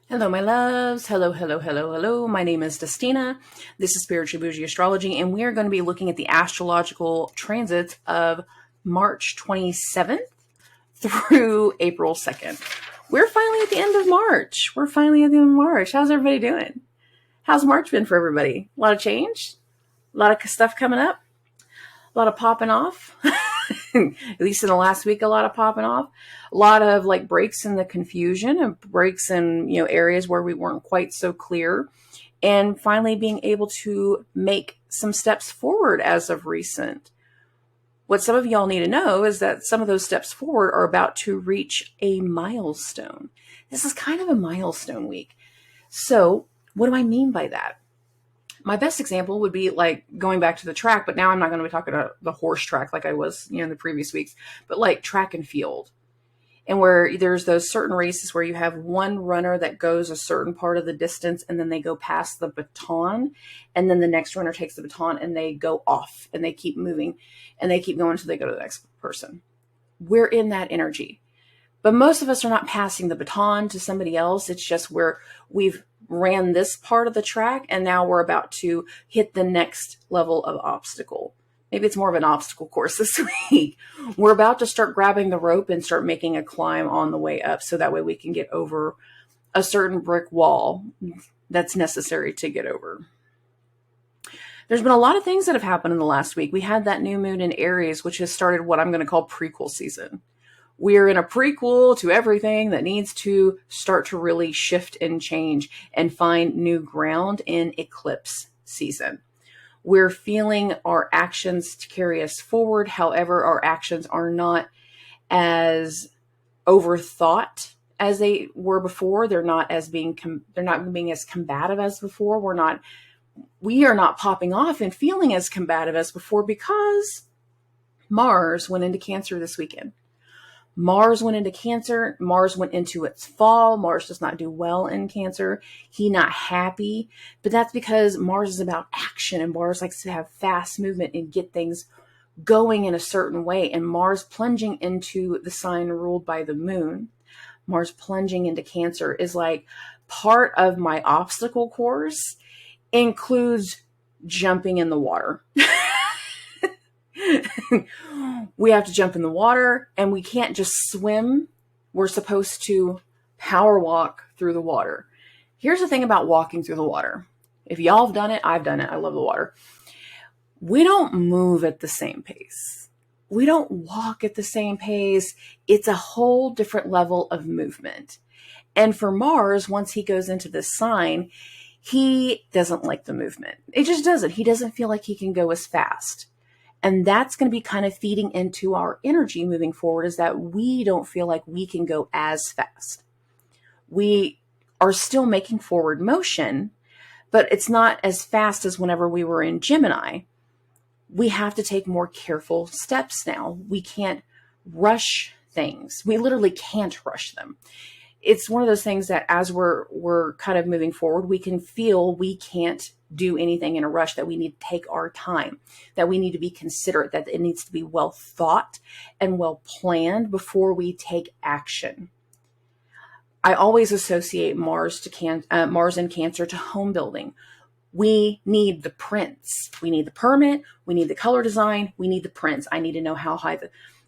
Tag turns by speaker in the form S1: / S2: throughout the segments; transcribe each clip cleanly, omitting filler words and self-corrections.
S1: Hello, my loves. Hello, hello, hello, hello. My name is Destina. This is Spiritually Bougie Astrology, and we are going to be looking at the astrological transits of March 27th through April 2nd. We're finally at the end of March. How's everybody doing? How's March been for everybody? A lot of change? A lot of stuff coming up? A lot of popping off? At least in the last week, a lot of popping off. A lot of like breaks in the confusion and breaks in, areas where we weren't quite so clear. And finally being able to make some steps forward as of recent. What some of y'all need to know is that some of those steps forward are about to reach a milestone. This is kind of a milestone week. So what do I mean by that? My best example would be like going back to the track, but now I'm not going to be talking about the horse track like I was, in the previous weeks, but like track and field. And where there's those certain races where you have one runner that goes a certain part of the distance and then they go past the baton, and then the next runner takes the baton and they go off and they keep moving and they keep going until they go to the next person. We're in that energy. But most of us are not passing the baton to somebody else. It's just where we've ran this part of the track and now we're about to hit the next level of obstacle. Maybe it's more of an obstacle course this week. We're about to start grabbing the rope and start making a climb on the way up so that way we can get over a certain brick wall that's necessary to get over. There's been a lot of things that have happened in the last week. We had that new moon in Aries, which has started what I'm going to call prequel season. We're in a prequel to everything that needs to start to really shift and change and find new ground in eclipse season. We're feeling our actions to carry us forward. However, our actions are not as overthought as they were before. They're not being as combative as before. We are not popping off and feeling as combative as before because Mars went into Cancer this weekend. Mars went into Cancer. Mars went into its fall. Mars does not do well in Cancer. He's not happy, but that's because Mars is about action and Mars likes to have fast movement and get things going in a certain way. And Mars plunging into the sign ruled by the moon, Mars plunging into Cancer is like part of my obstacle course includes jumping in the water. We have to jump in the water and we can't just swim. We're supposed to power walk through the water. Here's the thing about walking through the water. If y'all have done it, I've done it. I love the water. We don't move at the same pace. We don't walk at the same pace. It's a whole different level of movement. And for Mars, once he goes into this sign, he doesn't like the movement. It just doesn't. He doesn't feel like he can go as fast. And that's going to be kind of feeding into our energy moving forward, is that we don't feel like we can go as fast. We are still making forward motion, but it's not as fast as whenever we were in Gemini. We have to take more careful steps now. We can't rush things. We literally can't rush them. It's one of those things that as we're kind of moving forward, we can feel we can't do anything in a rush, that we need to take our time, that we need to be considerate, that it needs to be well thought and well planned before we take action. I always associate Mars in Cancer to home building. We need the prints. We need the permit. We need the color design. We need the prints. I need to know how high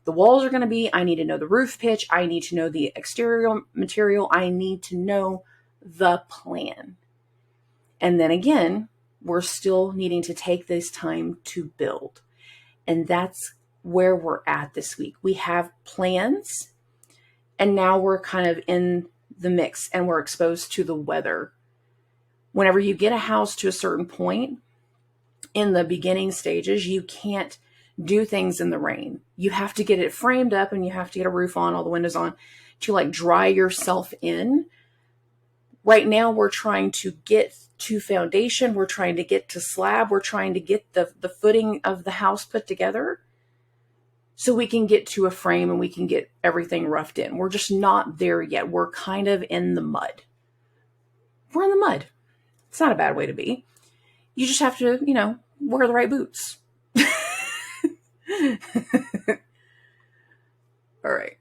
S1: the walls are going to be. I need to know the roof pitch. I need to know the exterior material. I need to know the plan. And then again, we're still needing to take this time to build. And that's where we're at this week. We have plans, and now we're kind of in the mix and we're exposed to the weather. Whenever you get a house to a certain point in the beginning stages, you can't do things in the rain. You have to get it framed up and you have to get a roof on, all the windows on, to like dry yourself in. Right now, we're trying to get to foundation. We're trying to get to slab. We're trying to get the footing of the house put together so we can get to a frame and we can get everything roughed in. We're just not there yet. We're kind of in the mud. We're in the mud. It's not a bad way to be. You just have to, wear the right boots. All right.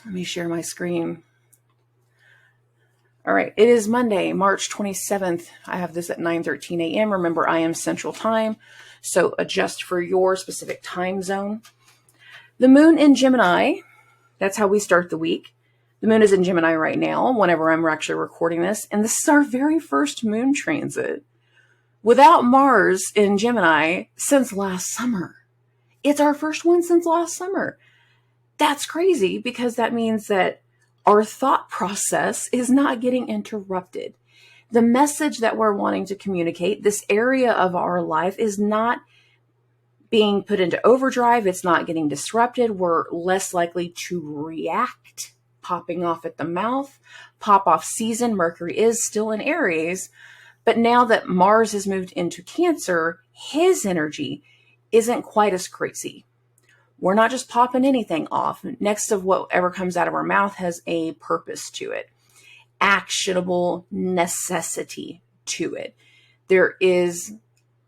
S1: Let me share my screen. All right, it is Monday, March 27th. I have this at 9:13 a.m. Remember, I am Central Time, so adjust for your specific time zone. The moon in Gemini, that's how we start the week. The moon is in Gemini right now, whenever I'm actually recording this, and this is our very first moon transit without Mars in Gemini since last summer. It's our first one since last summer. That's crazy because that means that our thought process is not getting interrupted. The message that we're wanting to communicate, this area of our life, is not being put into overdrive. It's not getting disrupted. We're less likely to react, popping off at the mouth. Pop off season, Mercury is still in Aries, but now that Mars has moved into Cancer, his energy isn't quite as crazy. We're not just popping anything off. Next of whatever comes out of our mouth has a purpose to it, actionable necessity to it. There is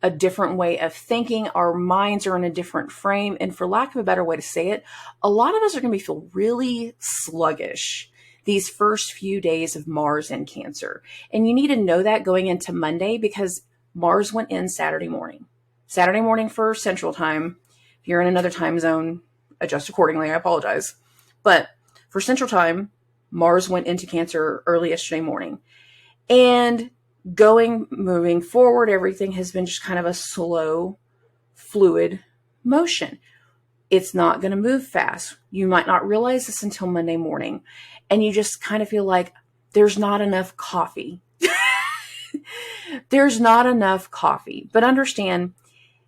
S1: a different way of thinking. Our minds are in a different frame. And for lack of a better way to say it, a lot of us are going to feel really sluggish these first few days of Mars in Cancer. And you need to know that going into Monday because Mars went in Saturday morning. Saturday morning for Central Time. If you're in another time zone, adjust accordingly. I apologize. But for Central Time, Mars went into Cancer early yesterday morning. And moving forward, everything has been just kind of a slow, fluid motion. It's not going to move fast. You might not realize this until Monday morning. And you just kind of feel like there's not enough coffee. There's not enough coffee. But understand,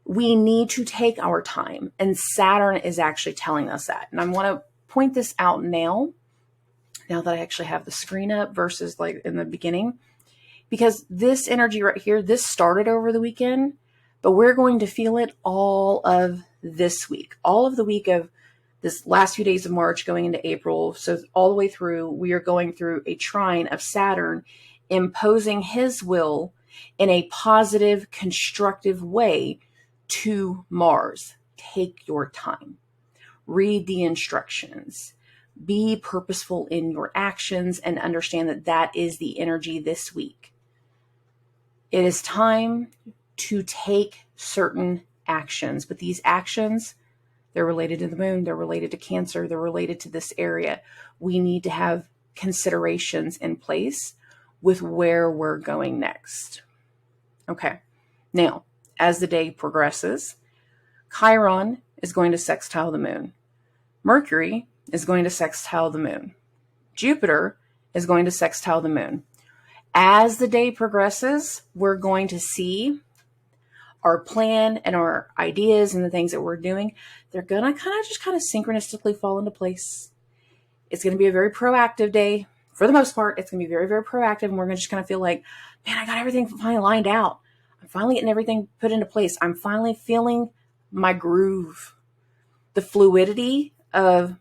S1: we need to take our time, and Saturn is actually telling us that. And I want to point this out now that I actually have the screen up versus like in the beginning, because this energy right here, this started over the weekend, but we're going to feel it all of this week, all of the week of this last few days of March going into April. So all the way through, we are going through a trine of Saturn imposing his will in a positive, constructive way to Mars. Take your time. Read the instructions. Be purposeful in your actions and understand that that is the energy this week. It is time to take certain actions, but these actions, they're related to the moon, they're related to Cancer, they're related to this area. We need to have considerations in place with where we're going next. Okay. Now, as the day progresses, Chiron is going to sextile the moon. Mercury is going to sextile the moon. Jupiter is going to sextile the moon. As the day progresses, we're going to see our plan and our ideas and the things that we're doing. They're going to kind of synchronistically fall into place. It's going to be a very proactive day. For the most part, it's going to be very, very proactive. And we're going to just kind of feel like, man, I got everything finally lined out. I'm finally getting everything put into place. I'm finally feeling my groove. The fluidity of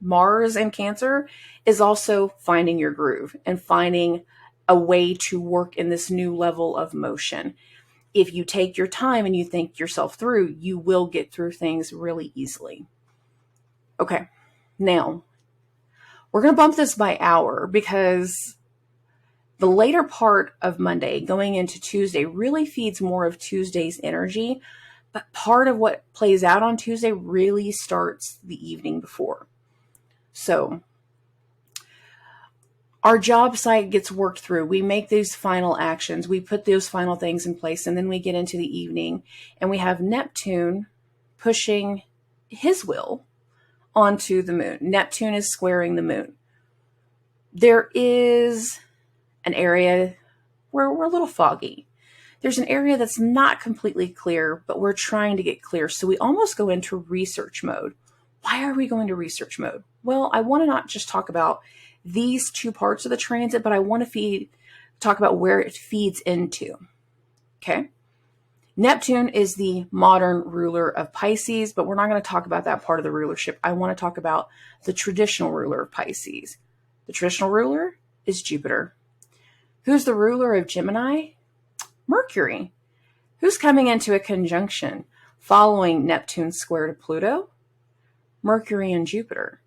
S1: Mars and Cancer is also finding your groove and finding a way to work in this new level of motion. If you take your time and you think yourself through, you will get through things really easily. Okay, now we're going to bump this by hour because the later part of Monday going into Tuesday really feeds more of Tuesday's energy, but part of what plays out on Tuesday really starts the evening before. So our job site gets worked through. We make these final actions. We put those final things in place, and then we get into the evening, and we have Neptune pushing his will onto the moon. Neptune is squaring the moon. There is an area where we're a little foggy. There's an area that's not completely clear, but we're trying to get clear. So we almost go into research mode. Why are we going to research mode? Well, I want to not just talk about these two parts of the transit, but I want to talk about where it feeds into. Okay. Neptune is the modern ruler of Pisces, but we're not going to talk about that part of the rulership. I want to talk about the traditional ruler of Pisces. The traditional ruler is Jupiter. Who's the ruler of Gemini? Mercury. Who's coming into a conjunction following Neptune's square to Pluto? Mercury and Jupiter.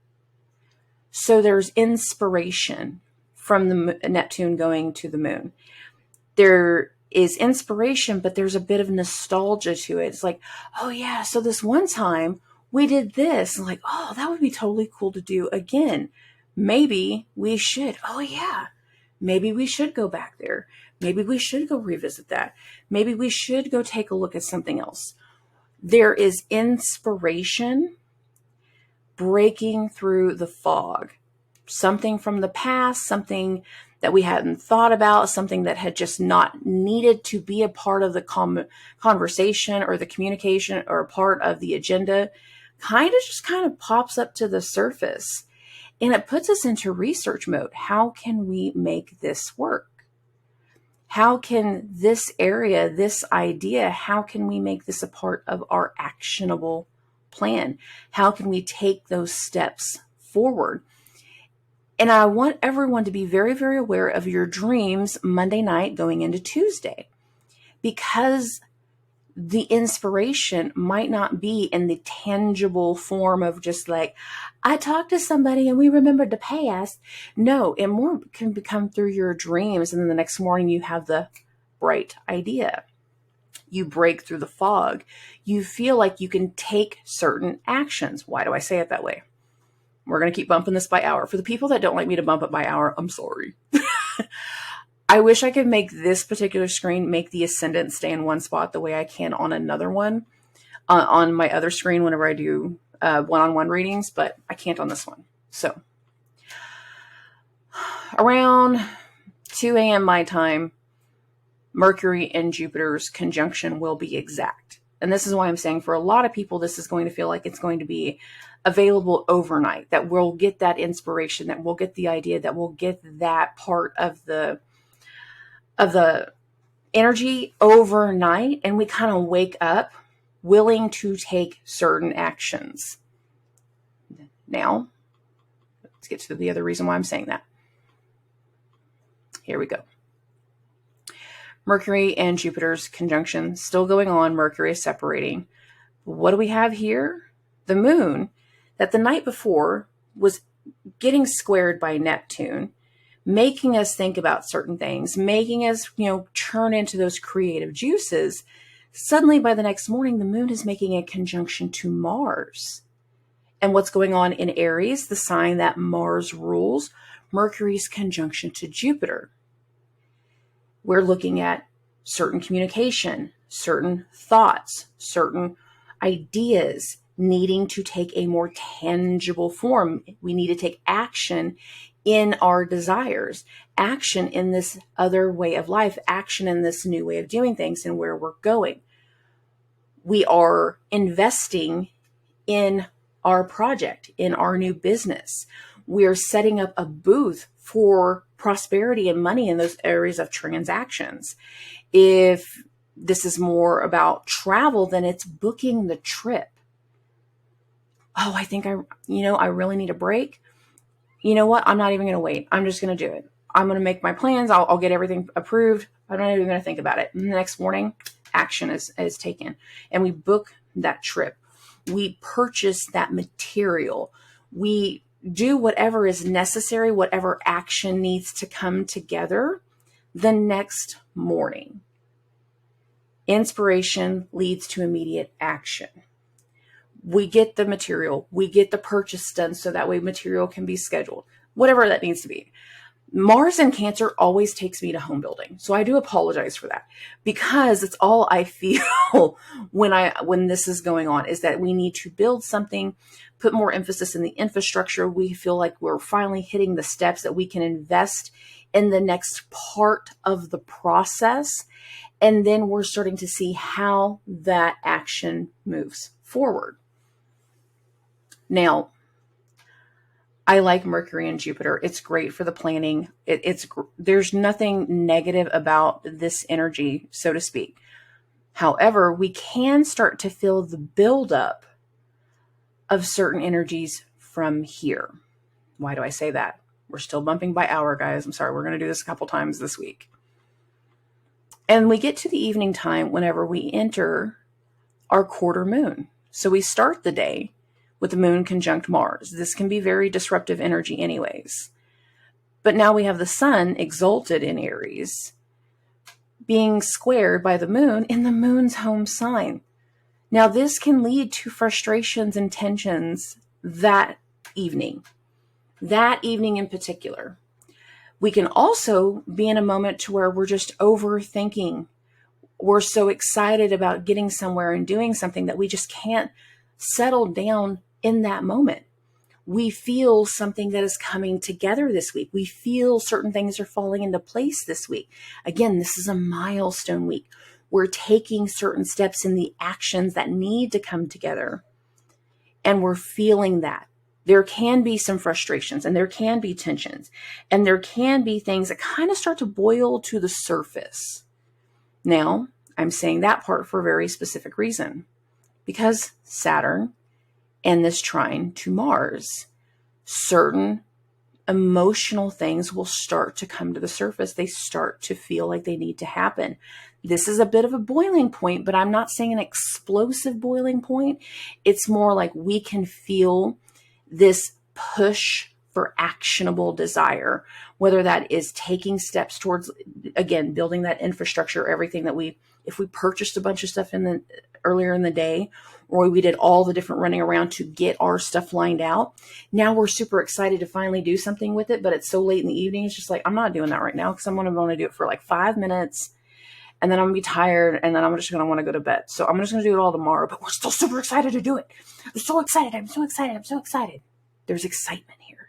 S1: So there's inspiration from the Neptune going to the moon. There is inspiration, but there's a bit of nostalgia to it. It's like, oh yeah, so this one time we did this. Like, oh, that would be totally cool to do again. Maybe we should. Oh yeah, maybe we should go back there. Maybe we should go revisit that. Maybe we should go take a look at something else. There is inspiration breaking through the fog. Something from the past, something that we hadn't thought about, something that had just not needed to be a part of the conversation or the communication or a part of the agenda, kind of pops up to the surface. And it puts us into research mode. How can we make this work? How can this area, this idea, how can we make this a part of our actionable plan? How can we take those steps forward? And I want everyone to be very, very aware of your dreams Monday night going into Tuesday, because the inspiration might not be in the tangible form of just like, I talked to somebody and we remembered the past. No, it more can become through your dreams. And then the next morning you have the bright idea. You break through the fog. You feel like you can take certain actions. Why do I say it that way? We're going to keep bumping this by hour. For the people that don't like me to bump it by hour, I'm sorry. I wish I could make this particular screen make the ascendant stay in one spot the way I can on another one, on my other screen whenever I do one-on-one readings, but I can't on this one. So around 2 a.m. my time, Mercury and Jupiter's conjunction will be exact. And this is why I'm saying for a lot of people, this is going to feel like it's going to be available overnight, that we'll get that inspiration, that we'll get the idea, that we'll get that part of the energy overnight, and we kind of wake up willing to take certain actions. Now, let's get to the other reason why I'm saying that. Here we go. Mercury and Jupiter's conjunction still going on. Mercury is separating. What do we have here? The moon, that the night before was getting squared by Neptune, making us think about certain things, making us, churn into those creative juices. Suddenly by the next morning, the moon is making a conjunction to Mars. And what's going on in Aries, the sign that Mars rules? Mercury's conjunction to Jupiter. We're looking at certain communication, certain thoughts, certain ideas needing to take a more tangible form. We need to take action in our desires, action in this other way of life, action in this new way of doing things and where we're going. We are investing in our project, in our new business. We're setting up a booth for prosperity and money in those areas of transactions. If this is more about travel, then it's booking the trip. Oh, I think I really need a break. You know what? I'm not even going to wait. I'm just going to do it. I'm going to make my plans. I'll get everything approved. I'm not even going to think about it. And the next morning, action is taken. And we book that trip. We purchase that material. We do whatever is necessary, whatever action needs to come together the next morning. Inspiration leads to immediate action. We get the material, we get the purchase done so that way material can be scheduled, whatever that needs to be. Mars in Cancer always takes me to home building. So I do apologize for that, because it's all I feel when this is going on, is that we need to build something, put more emphasis in the infrastructure. We feel like we're finally hitting the steps that we can invest in the next part of the process. And then we're starting to see how that action moves forward. Now, I like Mercury and Jupiter. It's great for the planning. There's nothing negative about this energy, so to speak. However, we can start to feel the buildup of certain energies from here. Why do I say that? We're still bumping by hour, guys. I'm sorry. We're going to do this a couple times this week. And we get to the evening time whenever we enter our quarter moon. So we start the day with the moon conjunct Mars. This can be very disruptive energy anyways. But now we have the sun exalted in Aries, being squared by the moon in the moon's home sign. Now, this can lead to frustrations and tensions that evening in particular. We can also be in a moment to where we're just overthinking. We're so excited about getting somewhere and doing something that we just can't settle down in that moment. We feel something that is coming together this week. We feel certain things are falling into place this week. Again, this is a milestone week. We're taking certain steps in the actions that need to come together. And we're feeling that. There can be some frustrations and there can be tensions and there can be things that kind of start to boil to the surface. Now, I'm saying that part for a very specific reason, because Saturn and this trine to Mars, certain emotional things will start to come to the surface. They start to feel like they need to happen. This is a bit of a boiling point, but I'm not saying an explosive boiling point. It's more like we can feel this push for actionable desire, whether that is taking steps towards, again, building that infrastructure, everything that if we purchased a bunch of stuff earlier in the day, or we did all the different running around to get our stuff lined out. Now we're super excited to finally do something with it, but it's so late in the evening. It's just like, I'm not doing that right now because I'm going to want to do it for like 5 minutes and then I'm going to be tired and then I'm just going to want to go to bed. So I'm just going to do it all tomorrow, but we're still super excited to do it. I'm so excited. I'm so excited. I'm so excited. There's excitement here.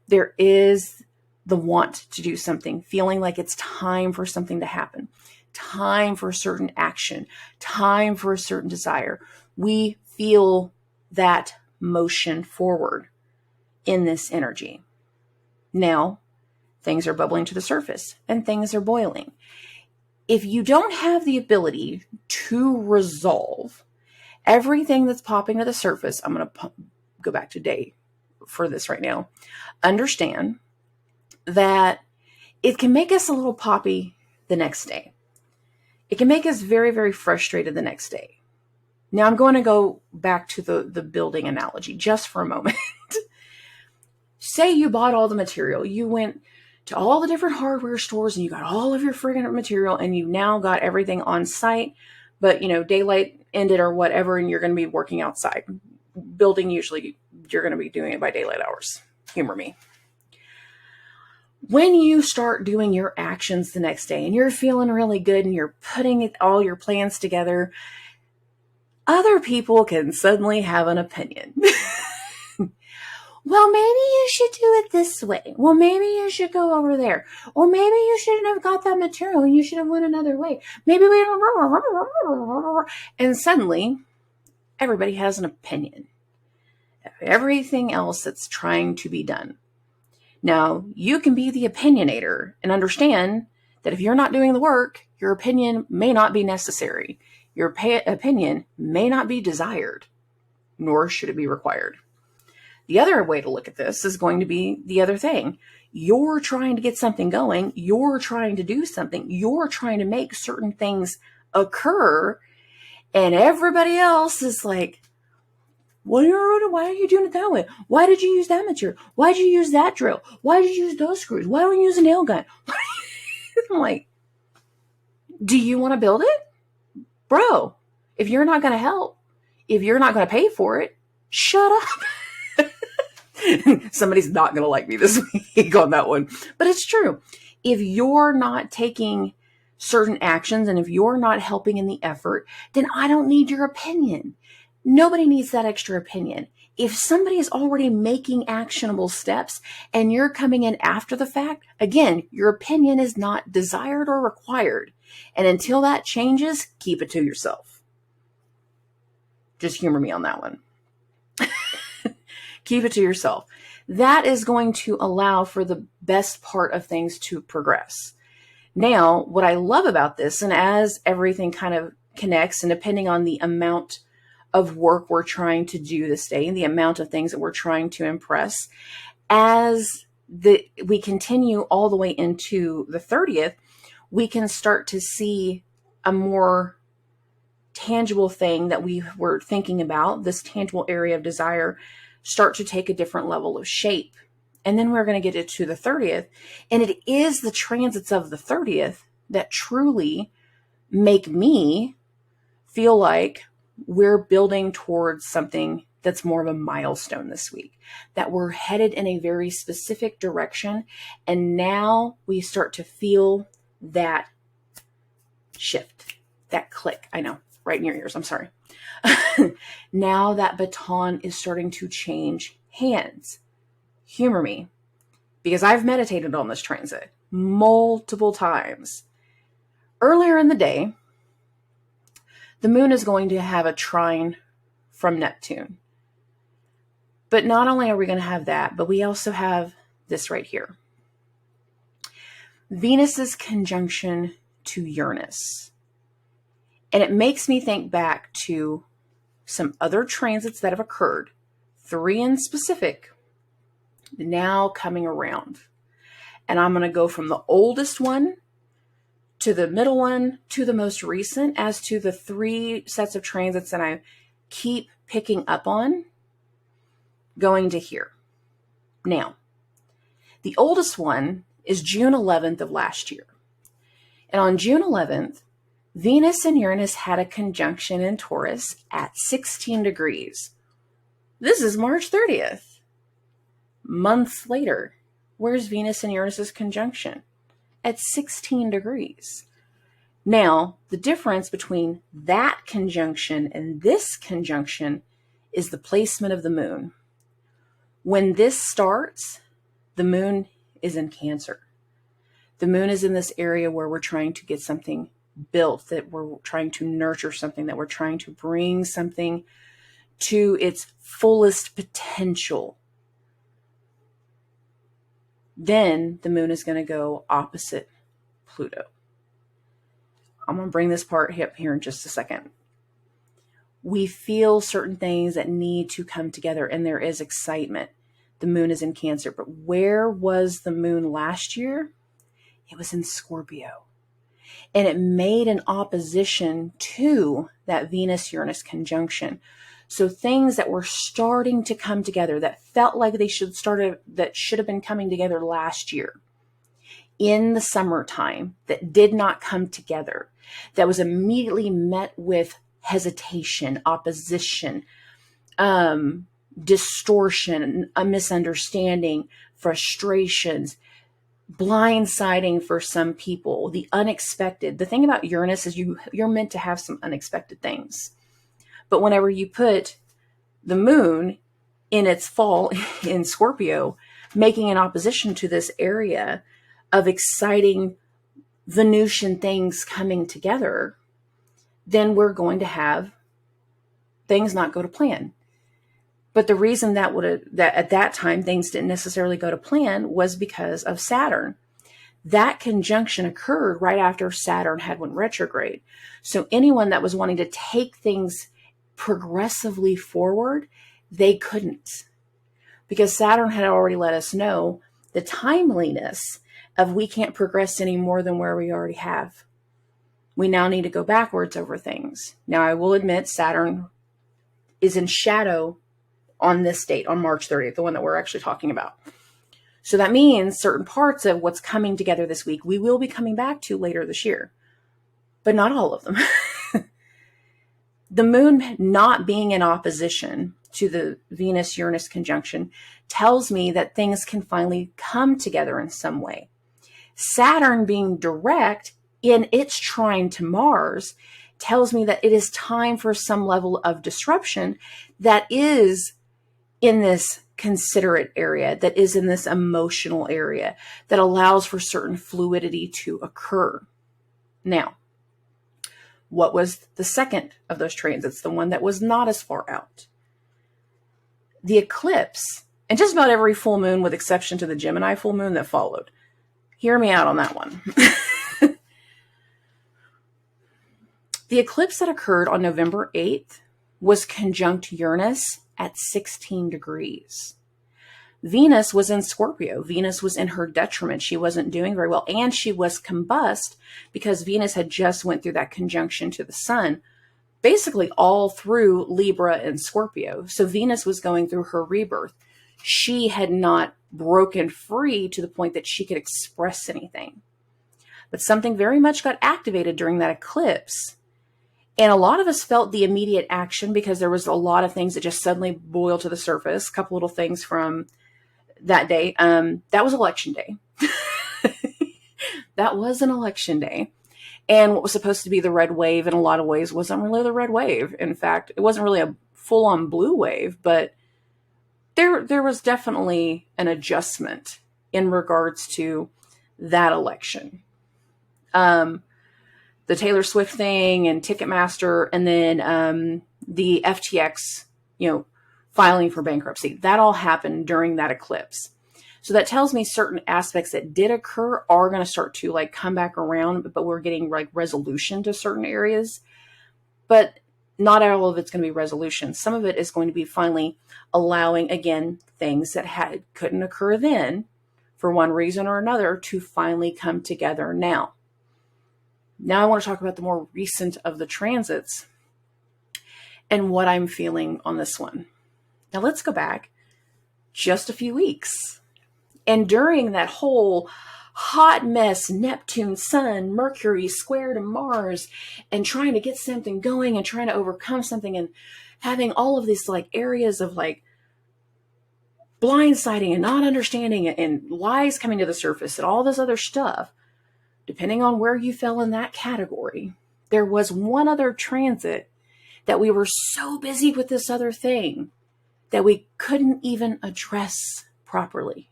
S1: There is the want to do something, feeling like it's time for something to happen, time for a certain action, time for a certain desire. We feel that motion forward in this energy. Now, things are bubbling to the surface and things are boiling. If you don't have the ability to resolve everything that's popping to the surface, I'm going to go back to day for this right now. Understand that it can make us a little poppy the next day. It can make us very, very frustrated the next day. Now I'm going to go back to the building analogy just for a moment. Say you bought all the material. You went to all the different hardware stores and you got all of your friggin' material and you now got everything on site, but daylight ended or whatever, and you're going to be working outside. Building, usually you're going to be doing it by daylight hours. Humor me. When you start doing your actions the next day and you're feeling really good and you're putting all your plans together, other people can suddenly have an opinion. Well, maybe you should do it this way. Well, maybe you should go over there. Or maybe you shouldn't have got that material and you should have went another way. Maybe we... And suddenly, everybody has an opinion of everything else that's trying to be done. Now, you can be the opinionator and understand that if you're not doing the work, your opinion may not be necessary. Your opinion may not be desired, nor should it be required. The other way to look at this is going to be the other thing. You're trying to get something going. You're trying to do something. You're trying to make certain things occur. And everybody else is like, why are you doing it that way? Why did you use that material? Why did you use that drill? Why did you use those screws? Why don't you use a nail gun? I'm like, do you want to build it? Bro, if you're not going to help, if you're not going to pay for it, shut up. Somebody's not going to like me this week on that one. But it's true. If you're not taking certain actions and if you're not helping in the effort, then I don't need your opinion. Nobody needs that extra opinion. If somebody is already making actionable steps and you're coming in after the fact, again, your opinion is not desired or required. And until that changes, keep it to yourself. Just humor me on that one. Keep it to yourself. That is going to allow for the best part of things to progress. Now, what I love about this, and as everything kind of connects, and depending on the amount of work we're trying to do this day, and the amount of things that we're trying to impress, as we continue all the way into the 30th, we can start to see a more tangible thing that we were thinking about, this tangible area of desire, start to take a different level of shape And then we're going to get it to the 30th. And it is the transits of the 30th that truly make me feel like we're building towards something that's more of a milestone this week, that we're headed in a very specific direction. And now we start to feel that shift, that click. I know, right in your ears. I'm sorry. Now that baton is starting to change hands. Humor me, because I've meditated on this transit multiple times. Earlier in the day, the moon is going to have a trine from Neptune. But not only are we going to have that, but we also have this right here. Venus's conjunction to Uranus. And it makes me think back to some other transits that have occurred, 3 in specific, now coming around. And I'm going to go from the oldest one to the middle one to the most recent as to the 3 sets of transits that I keep picking up on going to here. Now, the oldest one is June 11th of last year. And on June 11th, Venus and Uranus had a conjunction in Taurus at 16 degrees. This is March 30th. Months later, where's Venus and Uranus's conjunction? At 16 degrees. Now, the difference between that conjunction and this conjunction is the placement of the moon. When this starts, the moon is in Cancer. The moon is in this area where we're trying to get something built, that we're trying to nurture something, that we're trying to bring something to its fullest potential. Then the moon is going to go opposite Pluto. I'm going to bring this part up here in just a second. We feel certain things that need to come together, and there is excitement. The moon is in Cancer, but where was the moon last year? It was in Scorpio. And it made an opposition to that Venus-Uranus conjunction. So things that were starting to come together, that felt like they should have been coming together last year in the summertime, that did not come together, that was immediately met with hesitation, opposition, distortion, a misunderstanding, frustrations, blindsiding for some people, the unexpected. The thing about Uranus is you're meant to have some unexpected things. But whenever you put the moon in its fall in Scorpio, making an opposition to this area of exciting Venusian things coming together, then we're going to have things not go to plan. But the reason that at that time things didn't necessarily go to plan was because of Saturn. That conjunction occurred right after Saturn had went retrograde. So anyone that was wanting to take things progressively forward, they couldn't, because Saturn had already let us know the timeliness of we can't progress any more than where we already have. We now need to go backwards over things. Now, I will admit Saturn is in shadow on this date, on March 30th, the one that we're actually talking about. So that means certain parts of what's coming together this week, we will be coming back to later this year, but not all of them. The moon not being in opposition to the Venus-Uranus conjunction tells me that things can finally come together in some way. Saturn being direct in its trine to Mars tells me that it is time for some level of disruption that is in this considerate area, that is in this emotional area, that allows for certain fluidity to occur. Now, what was the second of those transits, the one that was not as far out? The eclipse, and just about every full moon with exception to the Gemini full moon that followed. Hear me out on that one. The eclipse that occurred on November 8th was conjunct Uranus at 16 degrees. Venus was in Scorpio. Venus was in her detriment. She wasn't doing very well. And she was combust because Venus had just went through that conjunction to the sun, basically all through Libra and Scorpio. So Venus was going through her rebirth. she had not broken free to the point that she could express anything. But something very much got activated during that eclipse. And a lot of us felt the immediate action because there was a lot of things that just suddenly boiled to the surface. A couple little things from that day. That was election day. That was an election day. And what was supposed to be the red wave in a lot of ways wasn't really the red wave. In fact, it wasn't really a full-on blue wave, but there was definitely an adjustment in regards to that election. The Taylor Swift thing and Ticketmaster, and then the FTX, filing for bankruptcy. That all happened during that eclipse. So that tells me certain aspects that did occur are going to start to come back around, but we're getting resolution to certain areas. But not all of it's going to be resolution. Some of it is going to be finally allowing, again, things that couldn't occur then for one reason or another to finally come together now. Now I want to talk about the more recent of the transits and what I'm feeling on this one. Now let's go back just a few weeks. And during that whole hot mess, Neptune, Sun, Mercury square to Mars, and trying to get something going and trying to overcome something and having all of these areas of blindsiding and not understanding and lies coming to the surface and all this other stuff, depending on where you fell in that category, there was one other transit that we were so busy with this other thing that we couldn't even address properly.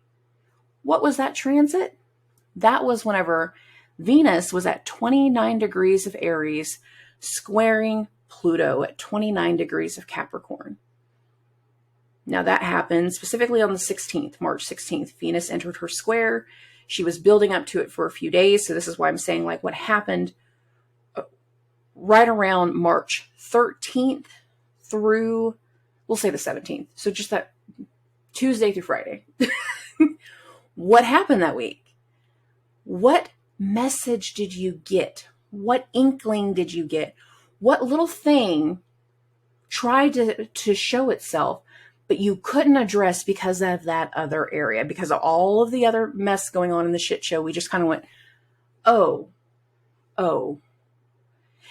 S1: What was that transit? That was whenever Venus was at 29 degrees of Aries, squaring Pluto at 29 degrees of Capricorn. Now that happened specifically on the 16th, March 16th. Venus entered her square. She was building up to it for a few days. So this is why I'm saying what happened right around March 13th through, we'll say the 17th. So just that Tuesday through Friday. What happened that week? What message did you get? What inkling did you get? What little thing tried to show itself, but you couldn't address because of that other area, because of all of the other mess going on in the shit show? We just kind of went, oh.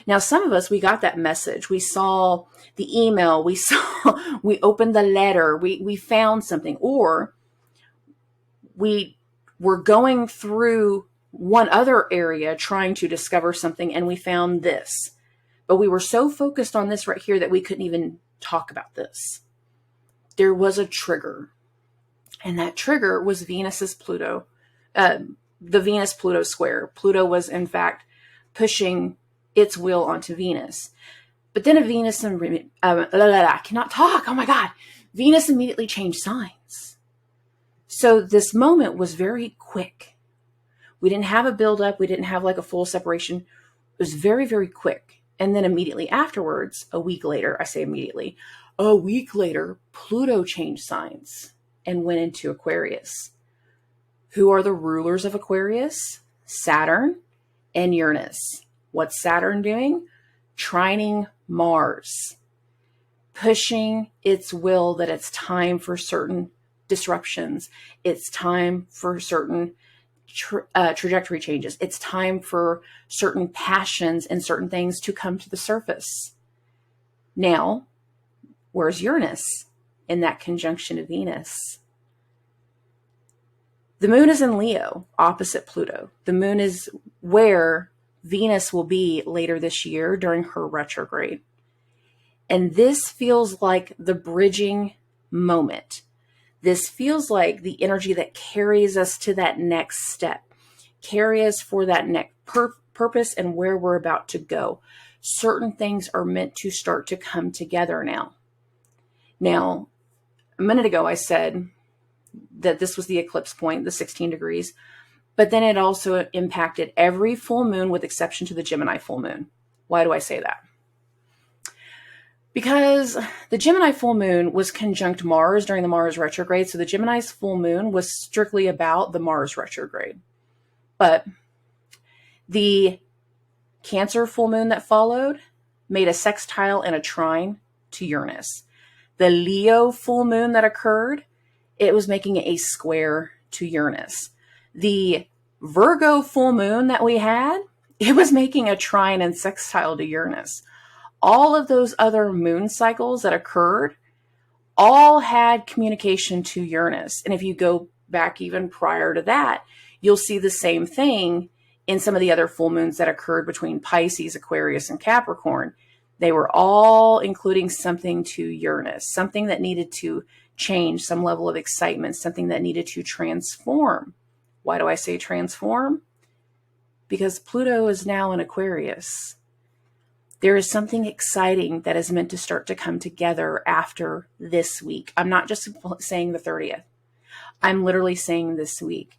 S1: Now, some of us, we got that message. We saw the email. We opened the letter. We found something, or we were going through one other area trying to discover something, and we found this. But we were so focused on this right here that we couldn't even talk about this. There was a trigger, and that trigger was Venus's Pluto, the Venus-Pluto square. Pluto was, in fact, pushing its will onto Venus. But then I cannot talk. Oh my God. Venus immediately changed signs. So this moment was very quick. We didn't have a buildup. We didn't have a full separation. It was very, very quick. And then immediately afterwards, a week later, Pluto changed signs and went into Aquarius. Who are the rulers of Aquarius? Saturn and Uranus. What's Saturn doing? Trining Mars, pushing its will that it's time for certain disruptions. It's time for certain trajectory changes. It's time for certain passions and certain things to come to the surface. Now, where's Uranus in that conjunction of Venus? The moon is in Leo, opposite Pluto. The moon is where Venus will be later this year during her retrograde. And this feels like the bridging moment. This feels like the energy that carries us to that next step, carry us for that next purpose and where we're about to go. Certain things are meant to start to come together now. Now, a minute ago, I said that this was the eclipse point, the 16 degrees, but then it also impacted every full moon with exception to the Gemini full moon. Why do I say that? Because the Gemini full moon was conjunct Mars during the Mars retrograde. So the Gemini's full moon was strictly about the Mars retrograde. But the Cancer full moon that followed made a sextile and a trine to Uranus. The Leo full moon that occurred it was making a square to Uranus. The Virgo full moon that we had, it was making a trine and sextile to Uranus. All of those other moon cycles that occurred all had communication to Uranus. And if you go back even prior to that, you'll see the same thing in some of the other full moons that occurred between Pisces, Aquarius, and Capricorn. They were all including something to Uranus, something that needed to change, some level of excitement, something that needed to transform. Why do I say transform? Because Pluto is now in Aquarius. There is something exciting that is meant to start to come together after this week. I'm not just saying the 30th. I'm literally saying this week.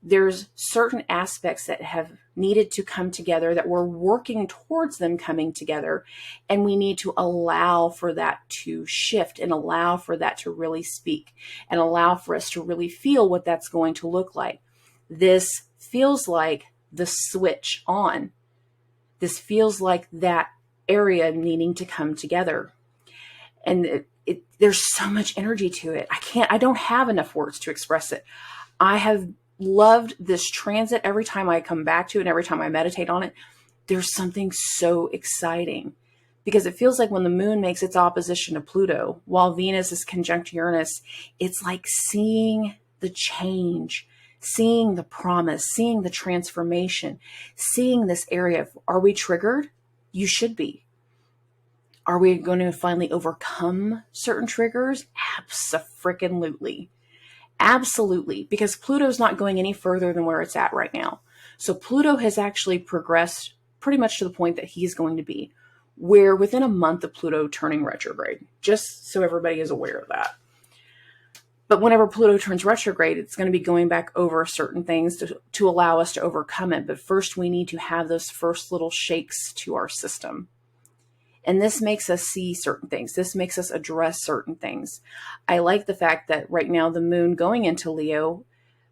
S1: There's certain aspects that have needed to come together, that we're working towards them coming together, and we need to allow for that to shift and allow for that to really speak and allow for us to really feel what that's going to look like. This feels like the switch on. This feels like that area needing to come together. And there's so much energy to it. I don't have enough words to express it. I have loved this transit every time I come back to it and every time I meditate on it. There's something so exciting because it feels like when the moon makes its opposition to Pluto, while Venus is conjunct Uranus, it's like seeing the change, seeing the promise, seeing the transformation, seeing this area of, are we triggered? You should be. Are we going to finally overcome certain triggers? Abso-freaking-lutely. Absolutely, because Pluto's not going any further than where it's at right now. So Pluto has actually progressed pretty much to the point that he's going to be. We're within a month of Pluto turning retrograde, just so everybody is aware of that. But whenever Pluto turns retrograde, it's going to be going back over certain things to allow us to overcome it. But first, we need to have those first little shakes to our system. And this makes us see certain things. This makes us address certain things. I like the fact that right now the moon going into Leo,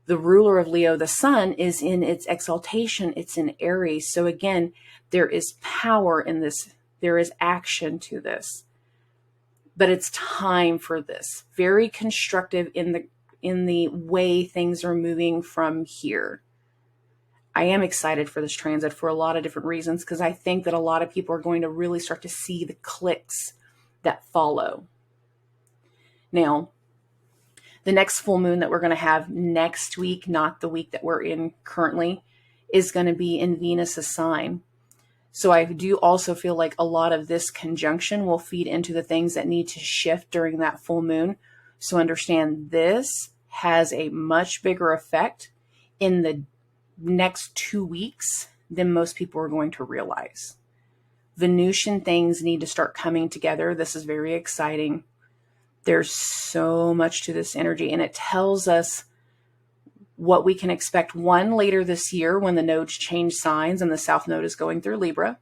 S1: the ruler of Leo, the sun, is in its exaltation. It's in Aries. So again, there is power in this. There is action to this. But it's time for this. Very constructive in the way things are moving from here. I am excited for this transit for a lot of different reasons because I think that a lot of people are going to really start to see the clicks that follow. Now, the next full moon that we're going to have next week, not the week that we're in currently, is going to be in Venus's sign. So I do also feel like a lot of this conjunction will feed into the things that need to shift during that full moon. So understand this has a much bigger effect in the next 2 weeks than most people are going to realize. Venusian things need to start coming together. This is very exciting. There's so much to this energy, and it tells us what we can expect. One, later this year when the nodes change signs and the South Node is going through Libra,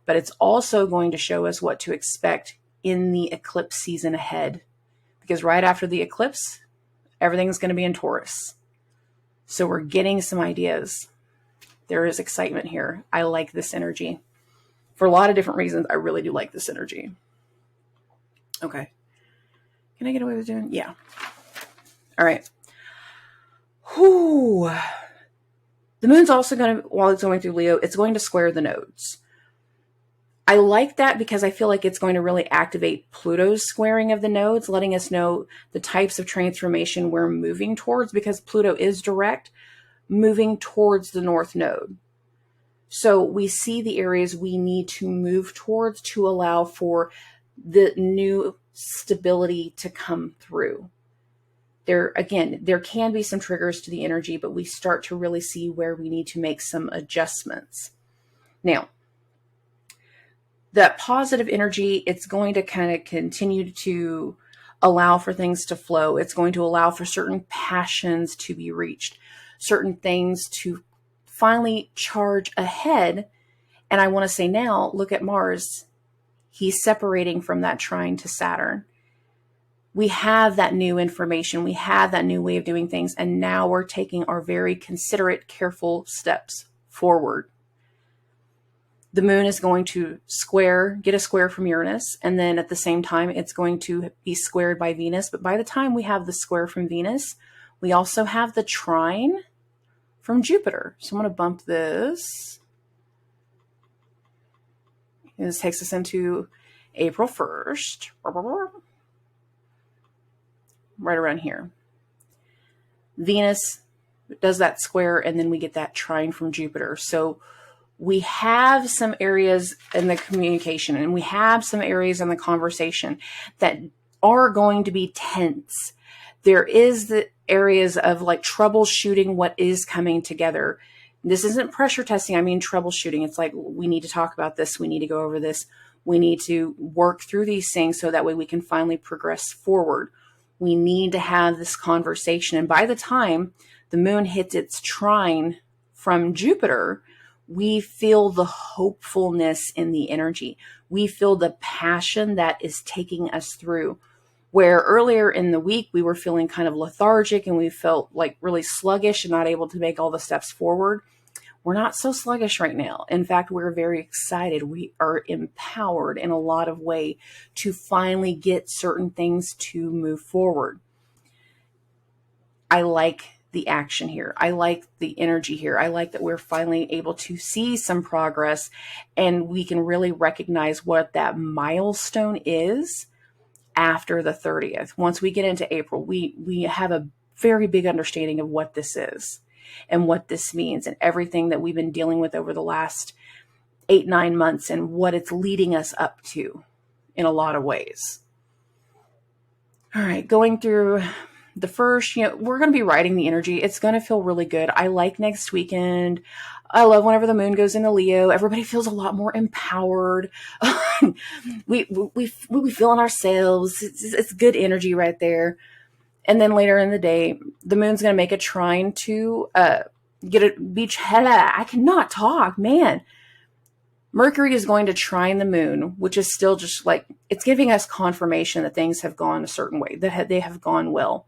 S1: but it's also going to show us what to expect in the eclipse season ahead, because right after the eclipse, everything's going to be in Taurus. So we're getting some ideas. There is excitement here. I like this energy. For a lot of different reasons, I really do like this energy. Okay. Can I get away with doing? Yeah. All right. Whew. The moon's also going to, while it's going through Leo, it's going to square the nodes. I like that because I feel like it's going to really activate Pluto's squaring of the nodes, letting us know the types of transformation we're moving towards, because Pluto is direct, moving towards the North Node. So we see the areas we need to move towards to allow for the new stability to come through. There can be some triggers to the energy, but we start to really see where we need to make some adjustments. Now, that positive energy, it's going to kind of continue to allow for things to flow. It's going to allow for certain passions to be reached, certain things to finally charge ahead. And I want to say now, look at Mars. He's separating from that trine to Saturn. We have that new information. We have that new way of doing things. And now we're taking our very considerate, careful steps forward. The moon is going to get a square from Uranus, and then at the same time, it's going to be squared by Venus. But by the time we have the square from Venus, we also have the trine from Jupiter. So I'm going to bump this. And this takes us into April 1st, right around here. Venus does that square, and then we get that trine from Jupiter. So we have some areas in the communication, and we have some areas in the conversation that are going to be tense. There is the areas of like troubleshooting what is coming together. This isn't pressure testing. I mean, troubleshooting. It's like, we need to talk about this. We need to go over this. We need to work through these things so that way we can finally progress forward. We need to have this conversation. And by the time the moon hits its trine from Jupiter, we feel the hopefulness in the energy. We feel the passion that is taking us through. Where earlier in the week, we were feeling kind of lethargic and we felt like really sluggish and not able to make all the steps forward. We're not so sluggish right now. In fact, we're very excited. We are empowered in a lot of ways to finally get certain things to move forward. I like the action here. I like the energy here. I like that we're finally able to see some progress, and we can really recognize what that milestone is after the 30th. Once we get into April, we have a very big understanding of what this is and what this means and everything that we've been dealing with over the last 8-9 months and what it's leading us up to in a lot of ways. All right, going through the first, we're going to be riding the energy. It's going to feel really good. I like next weekend. I love whenever the moon goes into Leo. Everybody feels a lot more empowered. we feel in ourselves. It's good energy right there. And then later in the day, the moon's going to make a trine to get a beach. I cannot talk, man. Mercury is going to trine the moon, which is still just like, it's giving us confirmation that things have gone a certain way, that they have gone well.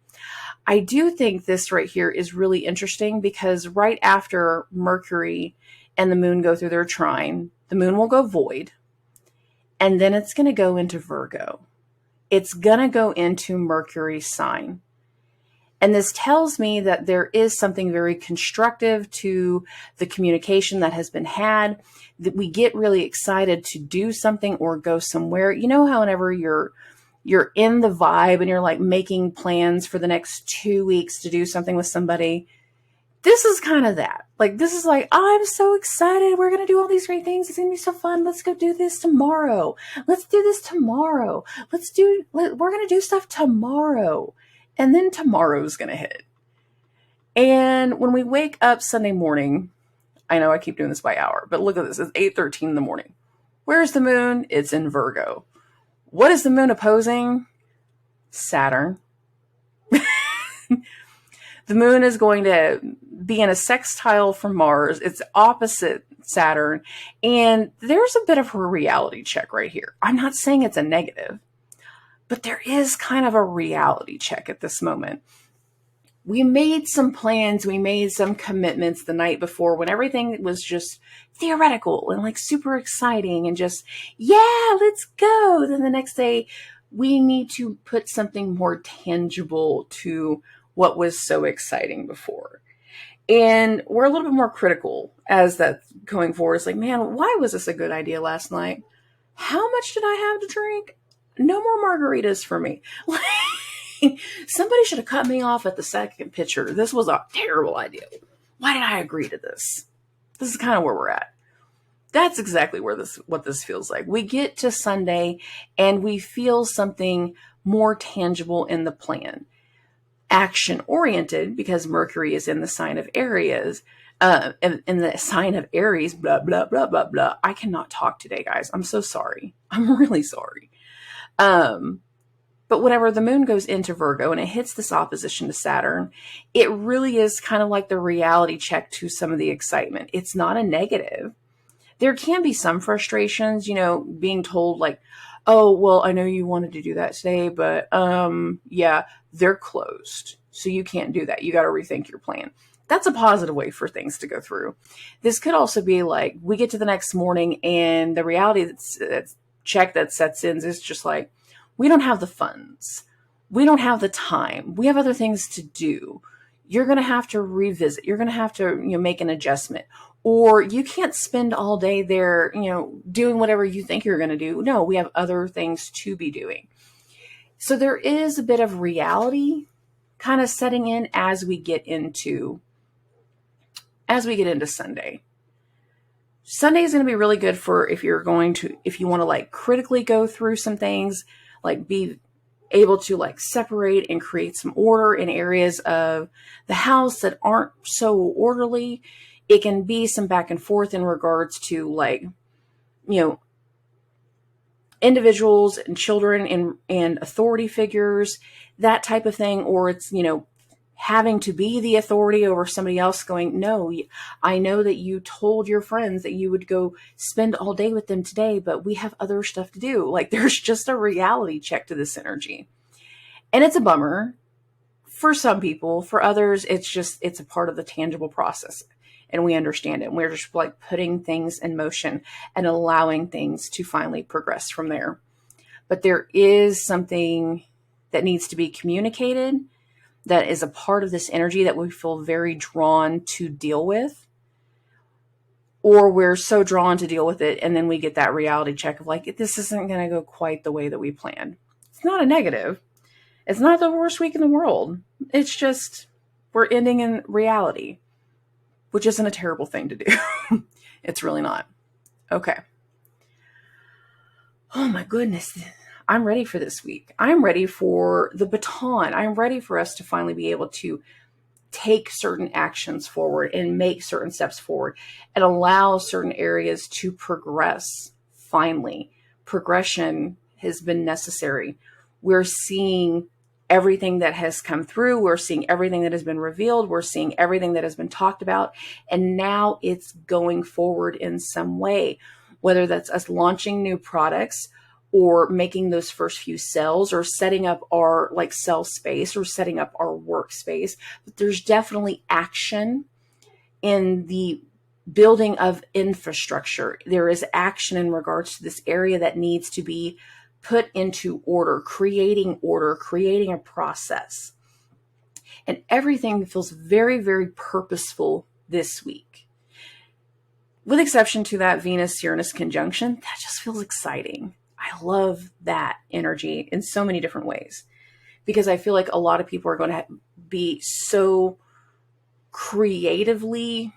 S1: I do think this right here is really interesting because right after Mercury and the moon go through their trine, the moon will go void, and then it's going to go into Virgo. It's going to go into Mercury's sign. And this tells me that there is something very constructive to the communication that has been had, that we get really excited to do something or go somewhere. You know how whenever you're in the vibe and you're like making plans for the next 2 weeks to do something with somebody, this is kind of that. Like, this is like, oh, I'm so excited. We're going to do all these great things. It's going to be so fun. Let's go do this tomorrow. Let's do this tomorrow. We're going to do stuff tomorrow. And then tomorrow's going to hit. And when we wake up Sunday morning, I know I keep doing this by hour, but look at this. It's 8:13 in the morning. Where's the moon? It's in Virgo. What is the moon opposing? Saturn. The moon is going to be in a sextile from Mars. It's opposite Saturn. And there's a bit of a reality check right here. I'm not saying it's a negative, but there is kind of a reality check at this moment. We made some plans. We made some commitments the night before when everything was just theoretical and like super exciting and just, yeah, let's go. Then the next day, we need to put something more tangible to what was so exciting before. And we're a little bit more critical as that's going forward. It's like, man, why was this a good idea last night? How much did I have to drink? No more margaritas for me. Somebody should have cut me off at the second pitcher. This was a terrible idea. Why did I agree to this? This is kind of where we're at. That's exactly what this feels like. We get to Sunday and we feel something more tangible in the plan. Action oriented because Mercury is in the sign of Aries. In the sign of Aries, blah, blah, blah, blah, blah. I cannot talk today, guys. I'm so sorry. I'm really sorry. But whenever the moon goes into Virgo and it hits this opposition to Saturn, it really is kind of like the reality check to some of the excitement. It's not a negative. There can be some frustrations, being told like, oh, well, I know you wanted to do that today, but yeah, they're closed. So you can't do that. You got to rethink your plan. that's a positive way for things to go through. This could also be like we get to the next morning and the reality that's check that sets in is just like, we don't have the funds. We don't have the time. We have other things to do. You're going to have to revisit. You're going to have to, make an adjustment, or you can't spend all day there, doing whatever you think you're going to do. No, we have other things to be doing. So there is a bit of reality kind of setting in as we get into Sunday. Sunday is going to be really good for if you want to like critically go through some things, like be able to like separate and create some order in areas of the house that aren't so orderly. It can be some back and forth in regards to like, individuals and children and authority figures, that type of thing. Or it's, having to be the authority over somebody else going, no, I know that you told your friends that you would go spend all day with them today, but we have other stuff to do. Like there's just a reality check to this energy. And it's a bummer for some people. For others, it's a part of the tangible process. And we understand it. And we're just like putting things in motion and allowing things to finally progress from there. But there is something that needs to be communicated that is a part of this energy that we feel very drawn to deal with, or we're so drawn to deal with it. And then we get that reality check of like, this isn't going to go quite the way that we planned. It's not a negative. It's not the worst week in the world. It's just, we're ending in reality, which isn't a terrible thing to do. It's really not. Okay. Oh my goodness. I'm ready for this week. I'm ready for the baton. I'm ready for us to finally be able to take certain actions forward and make certain steps forward and allow certain areas to progress. Finally, progression has been necessary. We're seeing everything that has come through. We're seeing everything that has been revealed. We're seeing everything that has been talked about. And now it's going forward in some way, whether that's us launching new products or making those first few sales or setting up our like sell space or setting up our workspace. But there's definitely action in the building of infrastructure. There is action in regards to this area that needs to be put into order, creating a process. And everything feels very, very purposeful this week. With exception to that Venus-Uranus conjunction, that just feels exciting. I love that energy in so many different ways because I feel like a lot of people are going to be so creatively,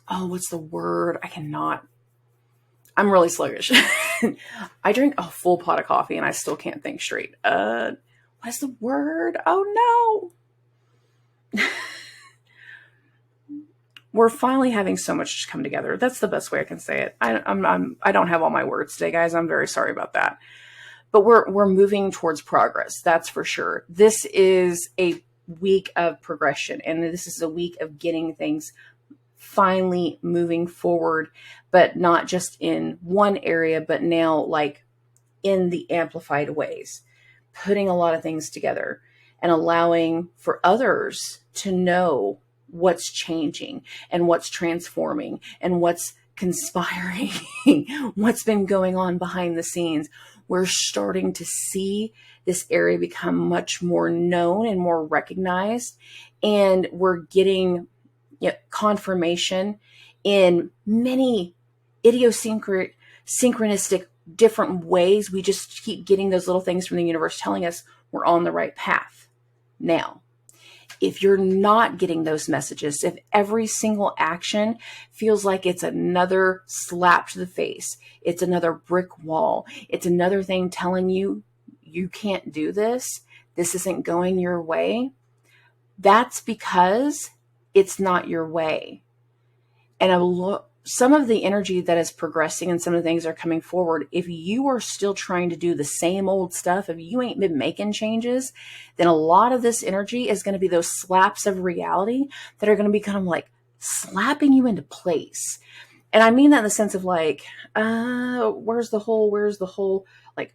S1: what's the word? I'm really sluggish. I drink a full pot of coffee and I still can't think straight. What is the word? Oh no. We're finally having so much come together. That's the best way I can say it. I don't have all my words today, guys. I'm very sorry about that. But we're moving towards progress. That's for sure. This is a week of progression, and this is a week of getting things finally moving forward, but not just in one area, but now like in the amplified ways, putting a lot of things together and allowing for others to know what's changing and what's transforming and what's conspiring, what's been going on behind the scenes. We're starting to see this area become much more known and more recognized. And we're getting confirmation in many synchronistic different ways. We just keep getting those little things from the universe telling us we're on the right path. Now, if you're not getting those messages, if every single action feels like it's another slap to the face, it's another brick wall, it's another thing telling you you can't do this, this isn't going your way, that's because it's not your way. And some of the energy that is progressing and some of the things that are coming forward, if you are still trying to do the same old stuff, if you ain't been making changes, then a lot of this energy is going to be those slaps of reality that are going to be kind of like slapping you into place. And I mean that in the sense of like, where's the hole? Where's the hole? Like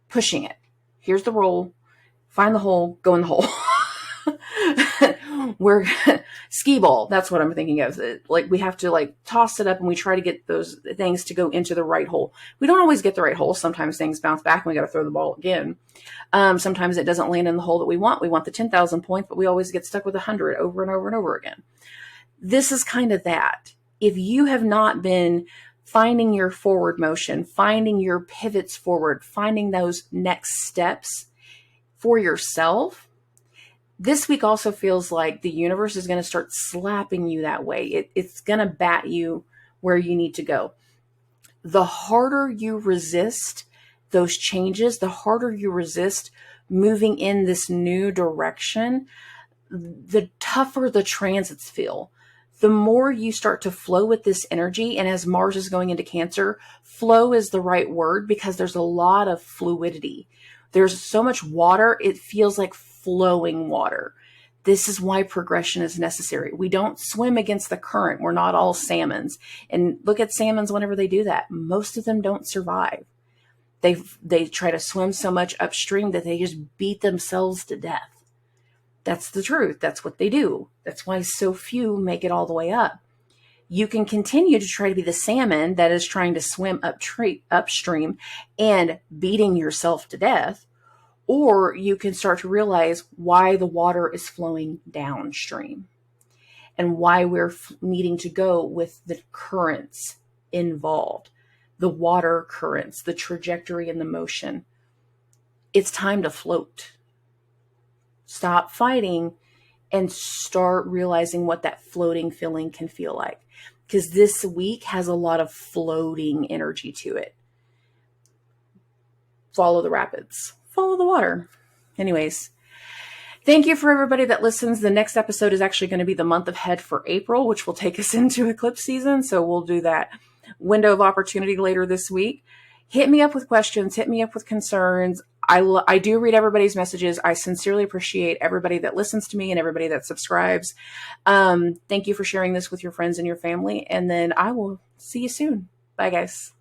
S1: pushing it. Here's the roll. Find the hole. Go in the hole. we're skee ball. That's what I'm thinking of. Like we have to like toss it up and we try to get those things to go into the right hole. We don't always get the right hole. Sometimes things bounce back and we got to throw the ball again. Sometimes it doesn't land in the hole that we want. We want the 10,000 points, but we always get stuck with 100 over and over and over again. This is kind of that. If you have not been finding your forward motion, finding your pivots forward, finding those next steps for yourself, this week also feels like the universe is going to start slapping you that way. It's going to bat you where you need to go. The harder you resist those changes, the harder you resist moving in this new direction, the tougher the transits feel. The more you start to flow with this energy, and as Mars is going into Cancer, flow is the right word because there's a lot of fluidity. There's so much water, it feels like flowing water. This is why progression is necessary. We don't swim against the current. We're not all salmons. And look at salmons whenever they do that. Most of them don't survive. They try to swim so much upstream that they just beat themselves to death. That's the truth. That's what they do. That's why so few make it all the way up. You can continue to try to be the salmon that is trying to swim upstream and beating yourself to death, or you can start to realize why the water is flowing downstream and why we're needing to go with the currents involved, the water currents, the trajectory and the motion. It's time to float. Stop fighting and start realizing what that floating feeling can feel like. Because this week has a lot of floating energy to it. Follow the rapids. Follow the water. Anyways, thank you for everybody that listens. The next episode is actually going to be the month ahead for April, which will take us into eclipse season. So we'll do that window of opportunity later this week. Hit me up with questions. Hit me up with concerns. I do read everybody's messages. I sincerely appreciate everybody that listens to me and everybody that subscribes. Thank you for sharing this with your friends and your family. And then I will see you soon. Bye, guys.